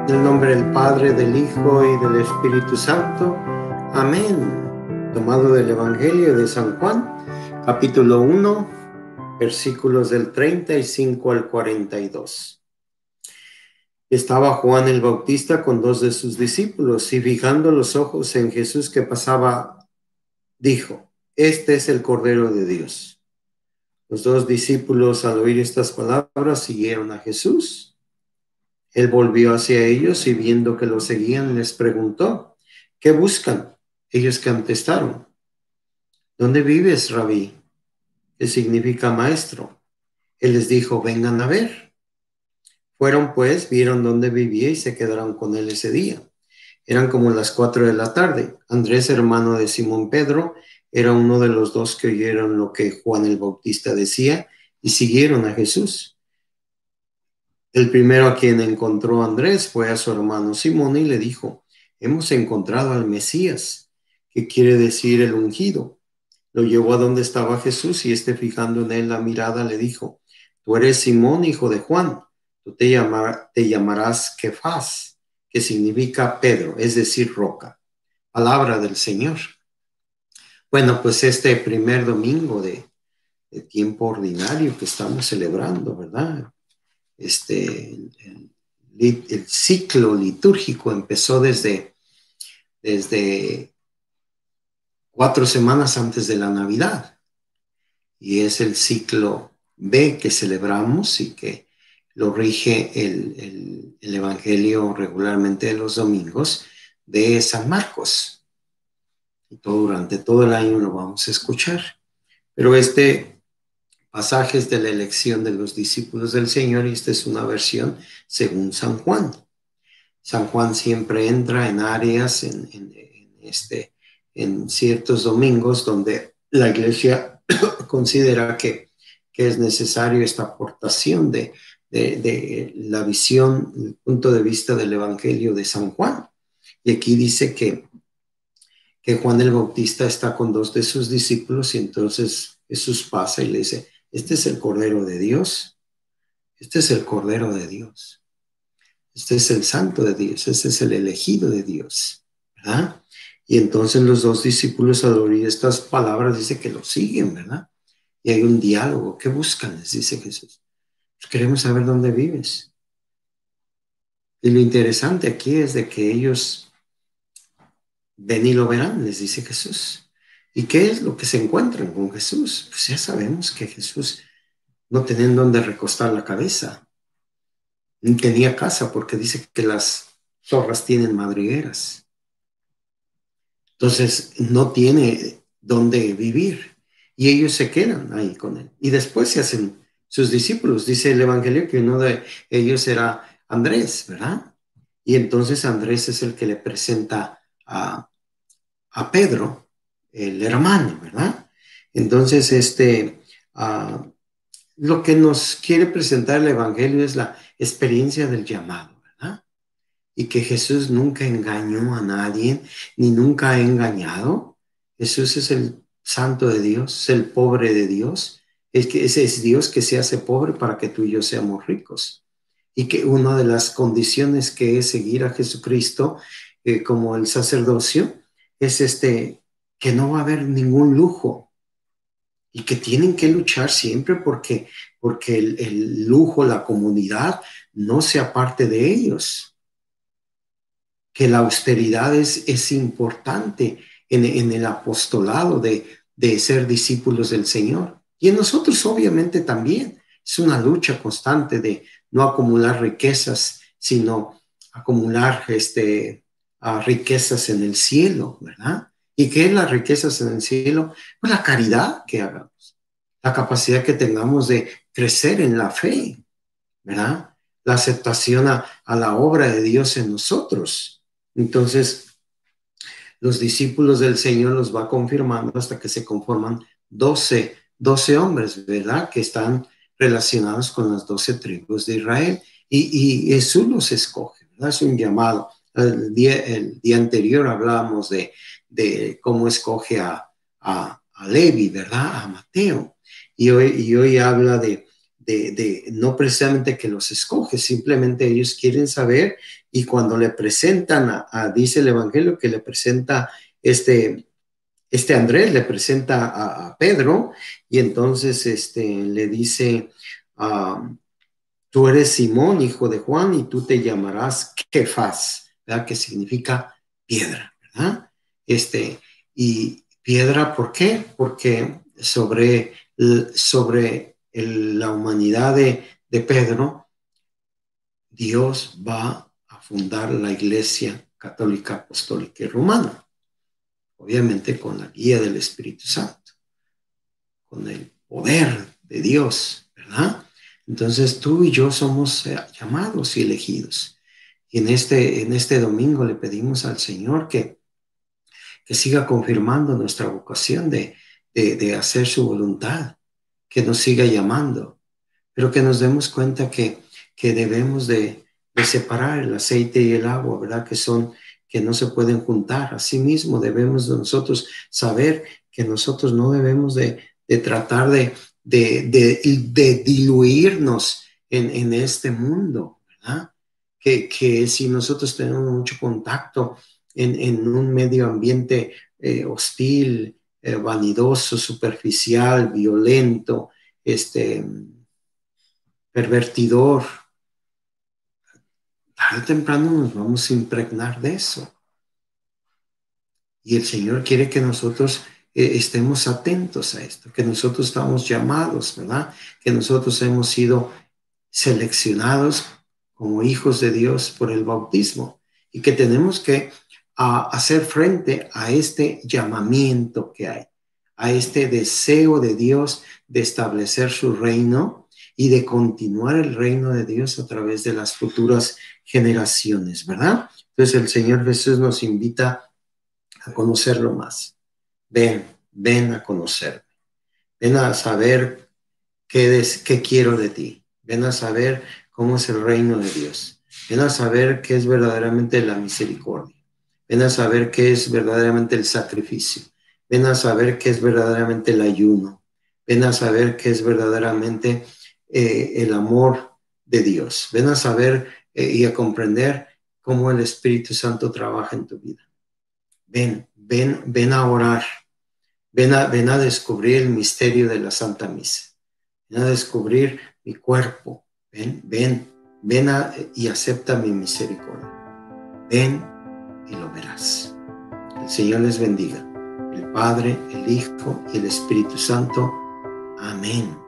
En el nombre del Padre, del Hijo y del Espíritu Santo. Amén. Tomado del Evangelio de San Juan, capítulo 1, versículos del 35 al 42. Estaba Juan el Bautista con dos de sus discípulos y fijando los ojos en Jesús que pasaba, dijo: Este es el Cordero de Dios. Los dos discípulos, al oír estas palabras, siguieron a Jesús. Él volvió hacia ellos y viendo que lo seguían, les preguntó: ¿Qué buscan? Ellos contestaron: ¿Dónde vives, Rabí? ¿Qué significa maestro? Él les dijo: vengan a ver. Fueron pues, vieron dónde vivía y se quedaron con él ese día. Eran como las 4 de la tarde. Andrés, hermano de Simón Pedro, era uno de los dos que oyeron lo que Juan el Bautista decía y siguieron a Jesús. El primero a quien encontró Andrés fue a su hermano Simón y le dijo: hemos encontrado al Mesías, que quiere decir el ungido. Lo llevó a donde estaba Jesús y fijando en él la mirada le dijo: tú eres Simón, hijo de Juan, tú te llamarás Kefas, que significa Pedro, es decir, roca. Palabra del Señor. Bueno, pues este primer domingo de tiempo ordinario que estamos celebrando, ¿verdad? El ciclo litúrgico empezó desde 4 semanas antes de la Navidad y es el ciclo B que celebramos y que lo rige el Evangelio regularmente de los domingos de San Marcos. Y durante todo el año lo vamos a escuchar. Pero pasaje es de la elección de los discípulos del Señor y esta es una versión según San Juan. San Juan siempre entra en áreas, en ciertos domingos donde la iglesia considera que es necesario esta aportación de la visión, el punto de vista del Evangelio de San Juan. Y aquí dice que Juan el Bautista está con dos de sus discípulos y entonces Jesús pasa y le dice: este es el Cordero de Dios, este es el Cordero de Dios. Este es el santo de Dios, este es el elegido de Dios, ¿verdad? Y entonces los dos discípulos, al oír estas palabras, dice que lo siguen, ¿verdad? Y hay un diálogo. ¿Qué buscan?, les dice Jesús. Pues queremos saber dónde vives. Y lo interesante aquí es de que ellos ven y lo verán, les dice Jesús. ¿Y qué es lo que se encuentran con Jesús? Pues ya sabemos que Jesús no tenía en dónde recostar la cabeza. Ni tenía casa porque dice que las zorras tienen madrigueras. Entonces no tiene dónde vivir y ellos se quedan ahí con él. Y después se hacen sus discípulos. Dice el Evangelio que uno de ellos era Andrés, ¿verdad? Y entonces Andrés es el que le presenta a Pedro, el hermano, ¿verdad? Entonces lo que nos quiere presentar el Evangelio es la experiencia del llamado, ¿verdad? Y que Jesús nunca engañó a nadie, ni nunca ha engañado. Jesús es el santo de Dios, es el pobre de Dios. Ese es Dios que se hace pobre para que tú y yo seamos ricos. Y que una de las condiciones que es seguir a Jesucristo como el sacerdocio es que no va a haber ningún lujo y que tienen que luchar siempre porque el lujo, la comunidad, no sea parte de ellos. Que la austeridad es importante en el apostolado de ser discípulos del Señor. Y en nosotros obviamente también. Es una lucha constante de no acumular riquezas, sino acumular riquezas en el cielo, ¿verdad? ¿Y qué es las riquezas en el cielo? Pues la caridad que hagamos, la capacidad que tengamos de crecer en la fe, ¿verdad? La aceptación a la obra de Dios en nosotros. Entonces, los discípulos del Señor los va confirmando hasta que se conforman 12 hombres, ¿verdad? Que están relacionados con las 12 tribus de Israel. Y Jesús los escoge, ¿verdad? Es un llamado. El día anterior hablábamos de cómo escoge a Levi, ¿verdad? A Mateo. Y hoy habla de no precisamente que los escoge, simplemente ellos quieren saber, y cuando le presentan, dice el Evangelio que le presenta Andrés, le presenta a Pedro, y entonces le dice, tú eres Simón, hijo de Juan, y tú te llamarás Kefas, ¿verdad? Que significa piedra, ¿verdad? Y piedra, ¿por qué? Porque sobre la humanidad de Pedro, Dios va a fundar la Iglesia Católica, Apostólica y Romana, obviamente con la guía del Espíritu Santo, con el poder de Dios, ¿verdad? Entonces tú y yo somos llamados y elegidos. Y en este domingo le pedimos al Señor que siga confirmando nuestra vocación de hacer su voluntad, que nos siga llamando, pero que nos demos cuenta que debemos de separar el aceite y el agua, ¿verdad? Que no se pueden juntar. Asimismo, debemos de nosotros saber que nosotros no debemos de tratar de diluirnos en este mundo, ¿verdad? Que si nosotros tenemos mucho contacto en un medio ambiente hostil, vanidoso, superficial, violento, pervertidor, tarde o temprano nos vamos a impregnar de eso. Y el Señor quiere que nosotros estemos atentos a esto, que nosotros estamos llamados, ¿verdad? Que nosotros hemos sido seleccionados como hijos de Dios por el bautismo y que tenemos que hacer frente a este llamamiento que hay, a este deseo de Dios de establecer su reino y de continuar el reino de Dios a través de las futuras generaciones, ¿verdad? Entonces el Señor Jesús nos invita a conocerlo más. Ven a conocerme. Ven a saber qué quiero de ti. Ven a saber cómo es el reino de Dios. Ven a saber qué es verdaderamente la misericordia. Ven a saber qué es verdaderamente el sacrificio. Ven a saber qué es verdaderamente el ayuno. Ven a saber qué es verdaderamente el amor de Dios. Ven a saber y a comprender cómo el Espíritu Santo trabaja en tu vida. Ven a orar. Ven a descubrir el misterio de la Santa Misa. Ven a descubrir mi cuerpo. Ven y acepta mi misericordia. Ven y lo verás. El Señor les bendiga. El Padre, el Hijo y el Espíritu Santo. Amén.